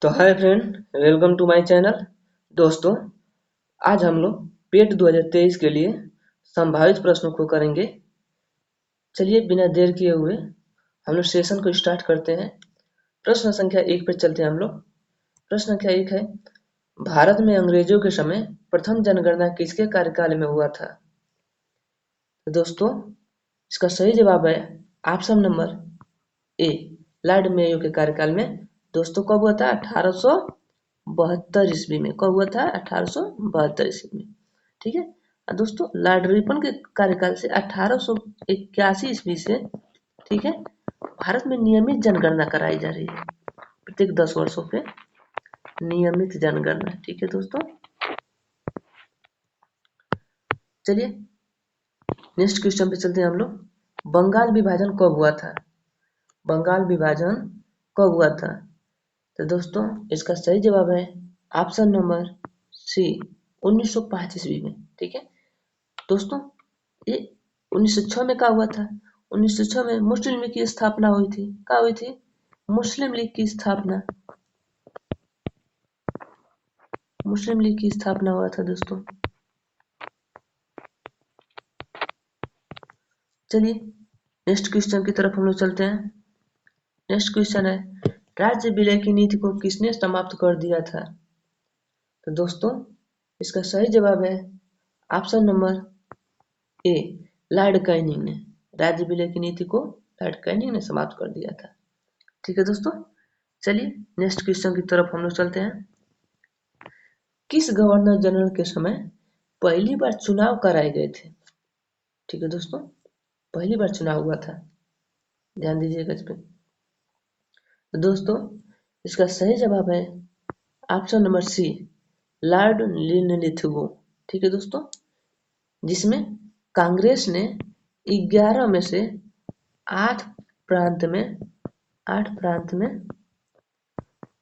तो hi friend, welcome to my channel. दोस्तों, आज हम लोग पेट 2023 के लिए संभावित प्रश्नों को करेंगे। चलिए बिना देर किए हुए हम लोग सेशन को स्टार्ट करते हैं। प्रश्न संख्या 1 पर चलते हैं हम लोग। प्रश्न संख्या 1 है, भारत में अंग्रेजों के समय प्रथम जनगणना किसके कार्यकाल में हुआ था? तो दोस्तों, इसका सही जवाब है option number A, Lord Mayo के कार्यकाल में। दोस्तों, कब हुआ था? 1872 ईस्वी में। कब हुआ था? 1872 ईस्वी में। ठीक है। और दोस्तों, लॉर्ड रिपन के कार्यकाल से 1881 ईस्वी से, ठीक है, भारत में नियमित जनगणना कराई जा रही है। प्रत्येक 10 वर्षों पे नियमित जनगणना। ठीक है दोस्तों, चलिए नेक्स्ट क्वेश्चन पे चलते हैं हम लोग। बंगाल विभाजन कब हुआ था? बंगाल विभाजन कब हुआ था? तो दोस्तों, इसका सही जवाब है ऑप्शन नंबर सी, 1905 ईस्वी में। ठीक है दोस्तों, ये 1906 में क्या हुआ था? 1906 में मुस्लिम लीग की स्थापना हुई थी। क्या हुई थी? मुस्लिम लीग की स्थापना। मुस्लिम लीग की स्थापना हुआ था दोस्तों। चलिए नेक्स्ट क्वेश्चन की तरफ हम लोग चलते हैं। नेक्स्ट क्वेश्चन है, राज्य विलय की नीति को किसने समाप्त कर दिया था? तो दोस्तों, इसका सही जवाब है option number A, Lord Canning ने। राज्य विलय की नीति को लॉर्ड कैनिंग ने समाप्त कर दिया था। ठीक है दोस्तों, चलिए नेक्स्ट क्वेश्चन की तरफ हम लोग चलते हैं। किस गवर्नर जनरल के समय पहली बार चुनाव कराए गए थे? ठीक है दोस्तों, पहली बार चुनाव हुआ था। ध्यान दीजिएगा इस पे। तो दोस्तों, इसका सही जवाब है option number C, Lord Linlithgow. ठीक है दोस्तों, जिसमें कांग्रेस ने 11 में से 8 प्रांत में 8 प्रांत में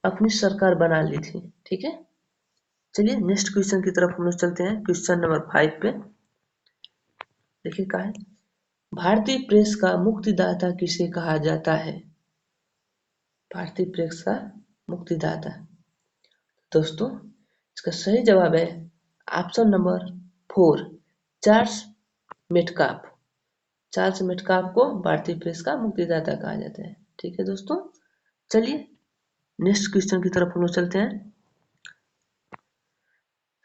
अपनी सरकार बना ली थी। ठीक है, चलिए नेक्स्ट क्वेश्चन की तरफ हम लोग चलते हैं। क्वेश्चन नंबर 5 पे देखिए क्या है, भारतीय प्रेस का मुक्तिदाता किसे कहा जाता है? भारतीय प्रेस का मुक्तिदाता। दोस्तों, इसका सही जवाब है option number 4, Charles Metcalfe. Charles Metcalfe को भारतीय प्रेस का मुक्तिदाता कहा जाता है। ठीक है दोस्तों, चलिए नेक्स्ट क्वेश्चन की तरफ हम लोग चलते हैं।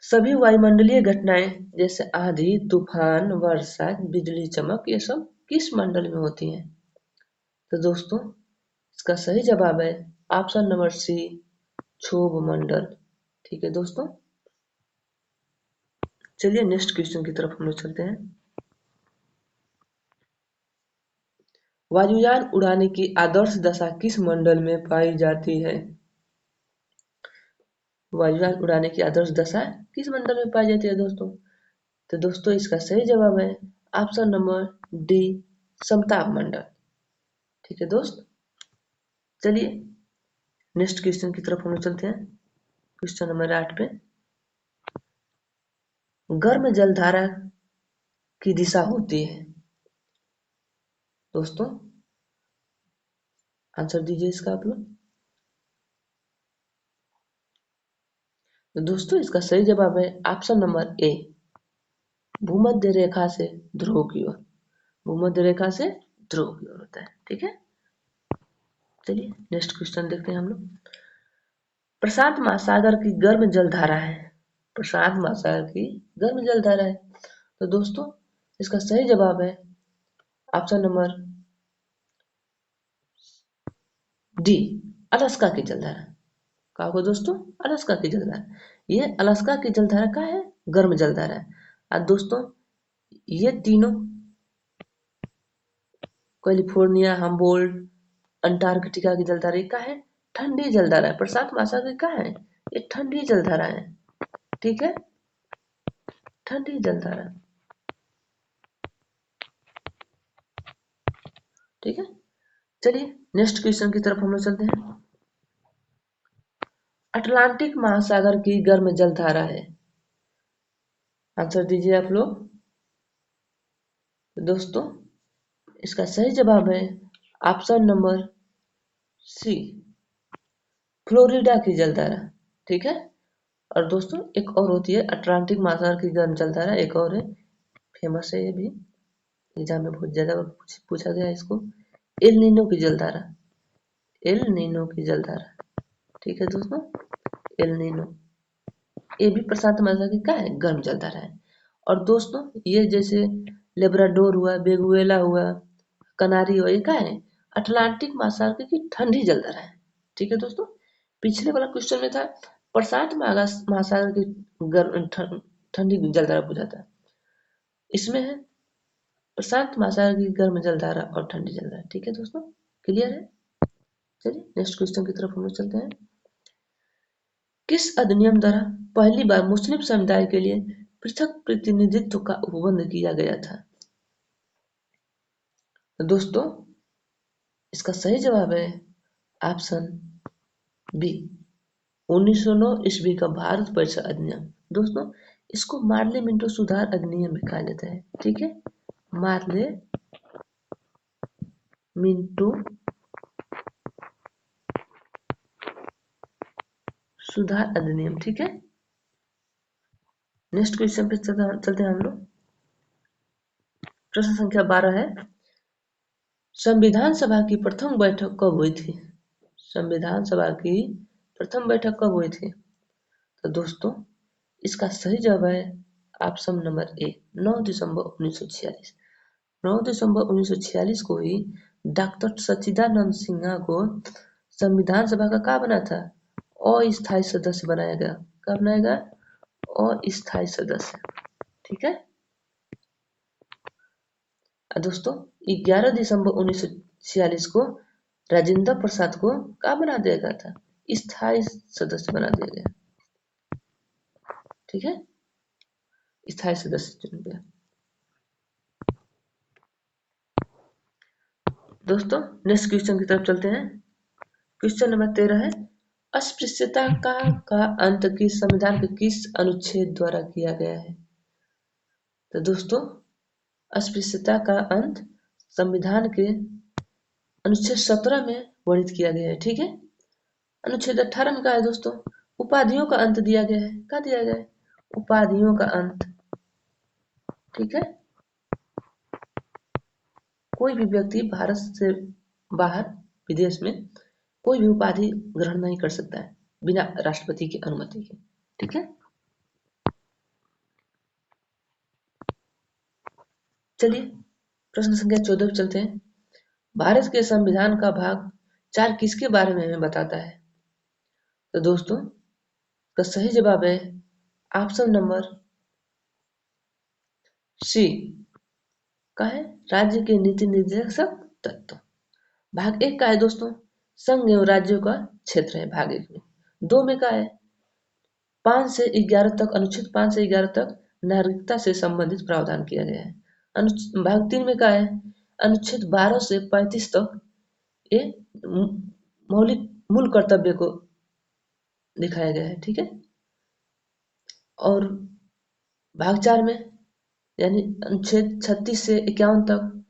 सभी वायुमंडलीय घटनाएं जैसे आंधी, तूफान, वर्षा, बिजली चमक, ये सब किस मंडल में होती हैं? तो दोस्तों, इसका सही जवाब है ऑप्शन नंबर सी, क्षोभ मंडल। ठीक है दोस्तों, चलिए नेक्स्ट क्वेश्चन की तरफ हम लोग चलते हैं। वायुयान उड़ाने की आदर्श दशा किस मंडल में पाई जाती है? वायुयान उड़ाने की आदर्श दशा किस मंडल में पाई जाती है दोस्तों? तो दोस्तों, इसका सही जवाब है ऑप्शन नंबर डी, समताप मंडल। ठीक है दोस्त, चलिए नेक्स्ट क्वेश्चन की तरफ हम लोग चलते हैं। क्वेश्चन नंबर 8 पे, गर्म जलधारा की दिशा होती है। दोस्तों, आंसर दीजिए इसका आप लोग। तो दोस्तों, इसका सही जवाब है ऑप्शन नंबर ए, भूमध्य रेखा से ध्रुव की ओर। भूमध्य रेखा से ध्रुव की ओर होता है। ठीक है, चलिए नेक्स्ट क्वेश्चन देखते हैं हम लोग। प्रशांत महासागर की गर्म जलधारा है। प्रशांत महासागर की गर्म जलधारा है। तो दोस्तों, इसका सही जवाब है ऑप्शन नंबर डी, अलास्का की जलधारा। कहा होगा दोस्तों? अलास्का की जलधारा। ये अलास्का की जलधारा का है, गर्म जलधारा है। और दोस्तों, ये तीनों कैलिफोर्निया, हम्बोल्ट, अंटार्कटिका की जलधारा का है, ठंडी जलधारा है। प्रशांत महासागर का है, ये ठंडी जलधारा है। ठीक है, ठंडी जलधारा। ठीक है, चलिए नेक्स्ट क्वेश्चन की तरफ हम लोग चलते हैं। अटलांटिक महासागर की गर्म जलधारा है। आंसर दीजिए आप लोग। दोस्तों, इसका सही जवाब है ऑप्शन नंबर सी, फ्लोरिडा की जलधारा, ठीक है। और दोस्तों एक और होती है अटलांटिक महासागर की गर्म जलधारा, एक और है, फेमस है ये भी, एग्जाम में बहुत ज्यादा पूछा गया है इसको, एल नीनो की जलधारा, एल नीनो की जलधारा, ठीक है दोस्तों, एल नीनो, ये भी प्रशांत महासागर की क्या है, गर्म जलधारा है। और दोस्तों ये जैसे लेब्राडोर हुआ, बेगुएला हुआ, कनारी हुआ, ये क्या है, अटलांटिक महासागर की ठंडी जलधारा है, ठीक है दोस्तों। पिछले वाला क्वेश्चन में था प्रशांत महासागर की ठंडी जलधारा पूछा था, इसमें है प्रशांत महासागर की गर्म जलधारा और ठंडी जलधारा, ठीक है दोस्तों, क्लियर है। चलिए नेक्स्ट क्वेश्चन की तरफ हम लोग चलते हैं। किस अधिनियम द्वारा पहली बार मुस्लिम समुदाय के लिए पृथक प्रतिनिधित्व का उपबंध किया गया था? तो दोस्तों इसका सही जवाब है ऑप्शन बी, 1909 ईस्वी का भारत परिषद अधिनियम। दोस्तों इसको मार्ले मिंटो सुधार अधिनियम भी कहा जाता है, ठीक है, मार्ले मिंटो सुधार अधिनियम, ठीक है। नेक्स्ट क्वेश्चन पे चलते हैं हम लोग। प्रश्न संख्या 12 है, संविधान सभा की प्रथम बैठक कब हुई थी? संविधान सभा की प्रथम बैठक कब हुई थी? तो दोस्तों इसका सही जवाब है ऑप्शन नंबर ए, 9 दिसंबर 1946। 9 दिसंबर 1946 को ही डॉक्टर सच्चिदानंद सिन्हा को संविधान सभा का क्या बना था, अस्थायी सदस्य बनाया गया। क्या बनाया गया, अस्थायी सदस्य, ठीक है। दोस्तों 11 दिसंबर 1946 को राजेंद्र प्रसाद को क्या बना दिया गया था, स्थायी सदस्य बना दिया गया, ठीक है, स्थायी सदस्य चुन गया। दोस्तों नेक्स्ट क्वेश्चन की तरफ चलते हैं। क्वेश्चन नंबर 13 है, अस्पृश्यता का अंत किस संविधान के किस अनुच्छेद द्वारा किया गया है? तो दोस्तों अस्पृश्यता का अंत संविधान के अनुच्छेद 17 में वर्णित किया गया है, ठीक है। अनुच्छेद 18 में क्या है दोस्तों, उपाधियों का अंत दिया गया है। क्या दिया गया है, उपाधियों का अंत, ठीक है। कोई भी व्यक्ति भारत से बाहर विदेश में कोई भी उपाधि ग्रहण नहीं कर सकता है बिना राष्ट्रपति की अनुमति के, ठीक है। चलिए प्रश्न संख्या 14 पे चलते हैं। भारत के संविधान का भाग 4 किसके बारे में हमें बताता है? तो दोस्तों का सही जवाब है ऑप्शन नंबर सी, का है राज्य के नीति निर्देशक तत्व। भाग 1 का है दोस्तों संघ एवं राज्यों का क्षेत्र है, भाग 1 में। 2 में का है 5 से 11 तक, अनुच्छेद 5 से 11 तक नागरिकता से संबंधित प्रावधान किया गया है। भाग 3 में का है अनुच्छेद 12 से 35 तक ये मौलिक मूल कर्तव्य को दिखाया गया है, ठीक है। और भाग 4 में यानी अनुच्छेद 36 से 51 तक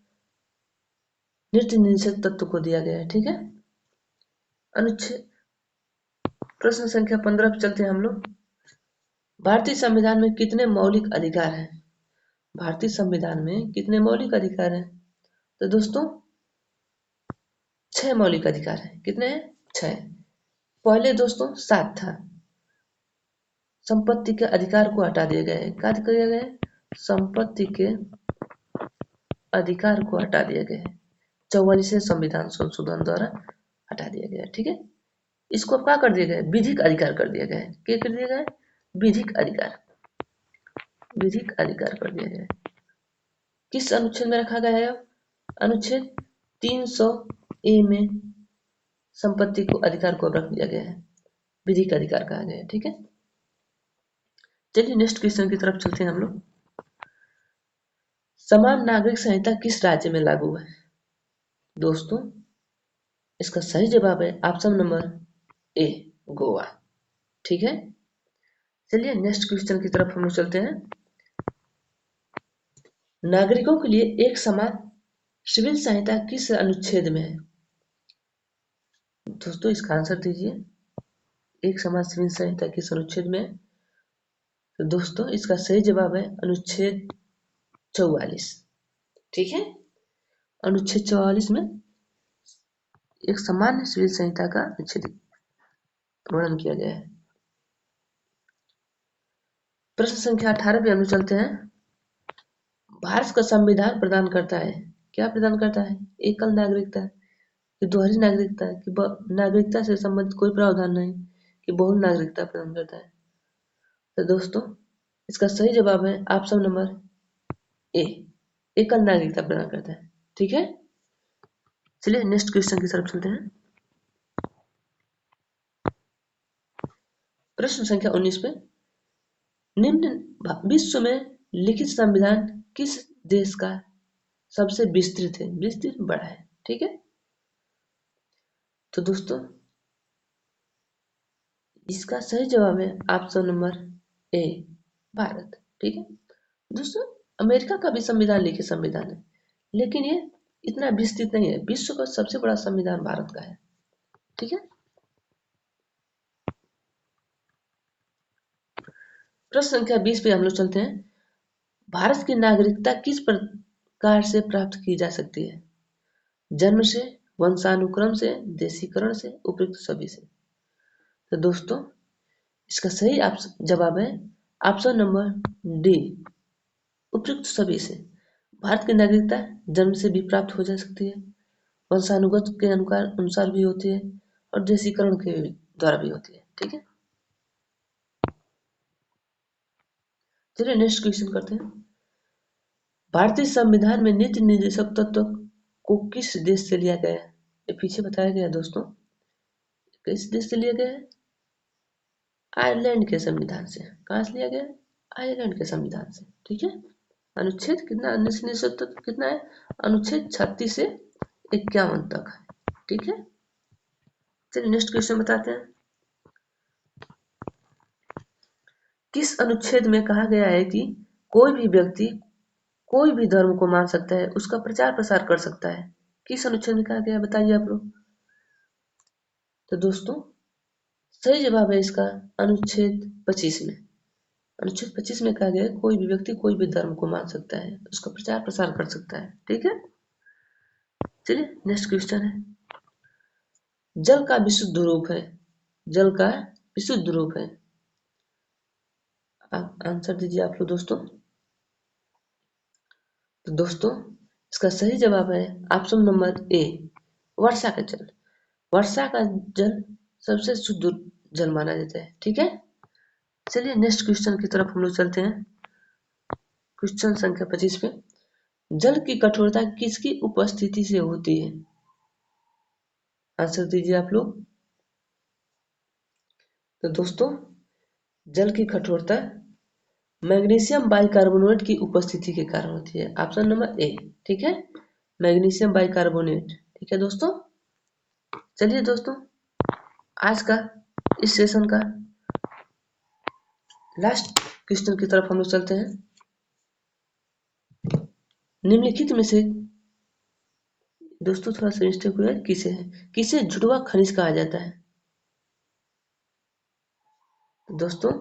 नीति निर्देशक तत्व को दिया गया है, ठीक है। अनुच्छेद प्रश्न संख्या 15 पे चलते हैं हम लोग। भारतीय संविधान में कितने मौलिक अधिकार हैं? भारतीय संविधान में कितने मौलिक अधिकार हैं? तो दोस्तों 6 मौलिक अधिकार हैं। कितने हैं? 6। पहले दोस्तों 7 था, संपत्ति के अधिकार को हटा दिया गया है। क्या किया गया है? संपत्ति के अधिकार को हटा दिया गया है, 44वें संविधान संशोधन द्वारा हटा दिया गया है, ठीक है। इसको क्या कर दिया गया है? विधिक अधिकार कर दिया गया है। क्या कर दिया गया है? विधिक अधिकार, विधिक अधिकार कर दिया गया है। किस अनुच्छेद में रखा गया है? अनुच्छेद 300 ए में संपत्ति को अधिकार को रख दिया गया है, विधिक अधिकार कहा गया है, ठीक है। चलिए नेक्स्ट क्वेश्चन की तरफ चलते हैं हम लोग। समान नागरिक संहिता किस राज्य में लागू है? दोस्तों इसका सही जवाब है ऑप्शन नंबर ए, गोवा, ठीक है। चलिए नेक्स्ट क्वेश्चन की तरफ हम लोग चलते हैं। नागरिकों के लिए एक समान सिविल संहिता किस अनुच्छेद में है? दोस्तों इसका आंसर दीजिए। एक समान सिविल संहिता किस अनुच्छेद में? तो दोस्तों इसका सही जवाब है अनुच्छेद 44। ठीक है, अनुच्छेद 44 में एक सामान्य सिविल संहिता का अनुच्छेद वर्णन किया गया है। प्रश्न संख्या 18 पे हम चलते हैं। भारत का संविधान प्रदान करता है, क्या प्रदान करता है? एकल नागरिकता कि दोहरी नागरिकता कि नागरिकता से संबंधित कोई प्रावधान नहीं कि बहुल नागरिकता प्रदान करता है? तो दोस्तों इसका सही जवाब है ऑप्शन नंबर ए, एकल नागरिकता प्रदान करता है। ठीक है, चलिए नेक्स्ट क्वेश्चन की तरफ चलते हैं। प्रश्न संख्या 19 पे, निम्न विश्व में लिखित संविधान किस देश का सबसे विस्तृत है? विस्तृत बड़ा है। ठीक है, तो दोस्तों इसका सही जवाब है ऑप्शन नंबर ए, भारत। ठीक है दोस्तों, अमेरिका का भी संविधान लिखित संविधान है, लेकिन ये इतना विस्तृत नहीं है। विश्व का सबसे बड़ा संविधान भारत का है। ठीक है, प्रश्न संख्या 20 पे हम लोग चलते हैं। भारत की नागरिकता किस प्रकार से प्राप्त की जा सकती है? जन्म से, वंशानुक्रम से, देशीकरण से, उपयुक्त सभी से? तो दोस्तों इसका सही जवाब है ऑप्शन नंबर डी, उपयुक्त सभी से। भारत की नागरिकता जन्म से भी प्राप्त हो जा सकती है, वंशानुगत के अनुसार भी होती है और देशीकरण के द्वारा भी होती है। ठीक है, चलिए नेक्स्ट क्वेश्चन करते हैं। भारतीय संविधान में नीति निर्देशक तत्व को किस देश से लिया गया है? ये पीछे बताया गया है दोस्तों, किस देश से लिया गया है? आयरलैंड के संविधान से। कहाँ से लिया गया है? आयरलैंड के संविधान से। ठीक है, अनुच्छेद कितना, नीति निर्देशक तत्व कितना है? अनुच्छेद 36 से 51 तक है। ठीक है, चलिए नेक्स्ट क्वेश्चन बताते हैं। किस अनुच्छेद में कहा गया है कि कोई भी व्यक्ति कोई भी धर्म को मान सकता है, उसका प्रचार प्रसार कर सकता है? किस अनुच्छेद में कहा गया है बताइए आप लोग। तो दोस्तों सही जवाब है इसका अनुच्छेद 25 में। अनुच्छेद 25 में कहा गया है कोई भी व्यक्ति कोई भी धर्म को मान सकता है, उसका प्रचार प्रसार कर सकता है। ठीक है, चलिए नेक्स्ट क्वेश्चन है। जल का विशुद्ध रूप है, जल का विशुद्ध रूप है, आप आंसर दीजिए आप लोग दोस्तों। तो दोस्तों इसका सही जवाब है ऑप्शन नंबर ए, वर्षा का जल। वर्षा का जल सबसे शुद्ध जल माना जाता है। ठीक है, चलिए नेक्स्ट क्वेश्चन की तरफ हम लोग चलते हैं। क्वेश्चन संख्या 25 पे, जल की कठोरता किसकी उपस्थिति से होती है? आंसर दीजिए आप लोग। तो दोस्तों जल की कठोरता मैग्नीशियम बाइकार्बोनेट की उपस्थिति के कारण होती है। Option number A. ठीक है, मैग्नीशियम बाइकार्बोनेट। ठीक है दोस्तों, चलिए दोस्तों आज का इस सेशन का लास्ट क्वेश्चन की तरफ हम लोग चलते हैं। निम्नलिखित में से दोस्तों थोड़ा सा मिस्टेक हुआ है, किसे जुड़वा खनिज कहा जाता है? दोस्तों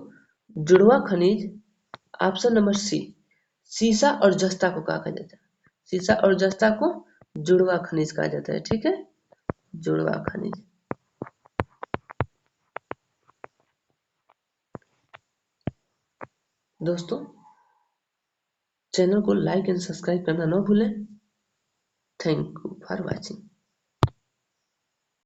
जुड़वा खनिज ऑप्शन नंबर सी, सीसा और जस्ता को कहा जाता है। सीसा और जस्ता को जुड़वा खनिज कहा जाता है। ठीक है, जुड़वा खनिज। दोस्तों चैनल को लाइक एंड सब्सक्राइब करना न भूलें। Thank you for watching.